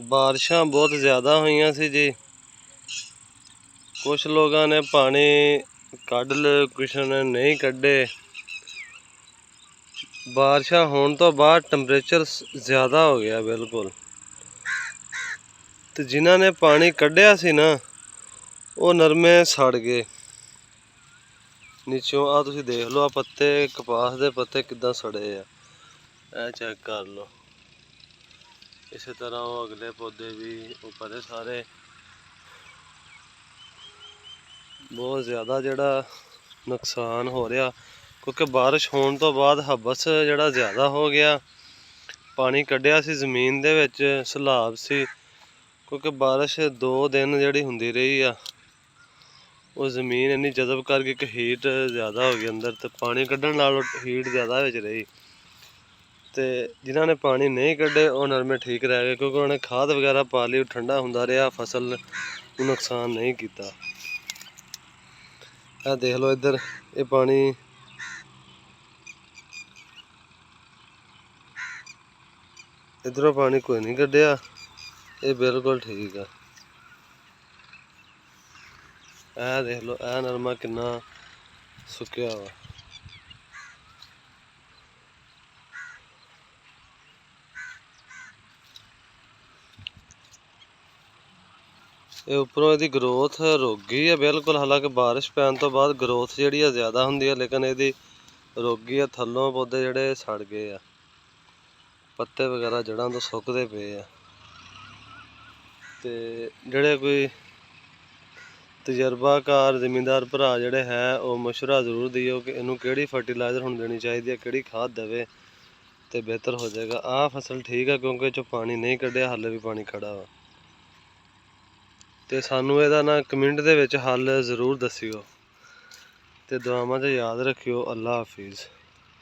बारिशां बहुत ज़्यादा हुई सी जी। कुछ लोगों ने पानी कढ़ लिया, कुछ ने नहीं कढ़े। बारिशां होने तो बाद टैंपरेचर ज़्यादा हो गया बिल्कुल। तो जिन्हों ने पानी कढ़िया सी ना वो नरमे सड़ गए नीचों। आ तुसीं देख लो, आ पत्ते कपास के पत्ते किद्दां सड़े आ, चेक कर लो। इस तरह वो अगले पौधे भी ऊपर सारे बहुत ज़्यादा जिहड़ा नुकसान हो रहा, क्योंकि बारिश होने तो बाद हबस जिहड़ा ज़्यादा हो गया। पानी कढ़िया सी जमीन दे विच, सैलाब सी, क्योंकि बारिश 2 दिन जिहड़ी हुंदी रही आ वो जमीन इन्नी जज़ब करके कि हीट ज़्यादा हो गई अंदर, तो पानी कढ़ण नालों हीट ज़्यादा विच रही। तो जिन्हों ने पानी नहीं कढ़े वो नरमे ठीक रह गए, क्योंकि उन्होंने खाद वगैरह पा ली, ठंडा हुंदा रहा, फसल नुकसान नहीं किया। आ देख लो इधर, ये पानी इधरों पानी कोई नहीं कढ़िया, ये बिल्कुल ठीक है। आ देख लो, आ नरमा कितना सुक्या हुआ। ये उपरों इसकी ग्रोथ रुक गई है बिल्कुल। हालांकि बारिश पैन तो बाद ग्रोथ जी ज़्यादा होंगी है, लेकिन यदि रुक गई है। थल्लों पौधे जोड़े सड़ गए आ, पत्ते वगैरह जड़ां तो सुकते पे आ। ते जेड़े कोई तजर्बाकार जिमींदार भरा जोड़े है वो मशवरा जरूर दिओ कि इनू केड़ी फर्टिलाइजर हुण देनी चाहिए, केड़ी खाद देवे तो बेहतर हो जाएगा। आ फसल ठीक है, क्योंकि जो पानी नहीं कढ़िया, हाले भी पानी खड़ा वा। ते सानू इहदा ना कमेंट दे विच हल जरूर दस्सिओ ते दुआवां च याद रखियो। अल्लाह हाफिज़।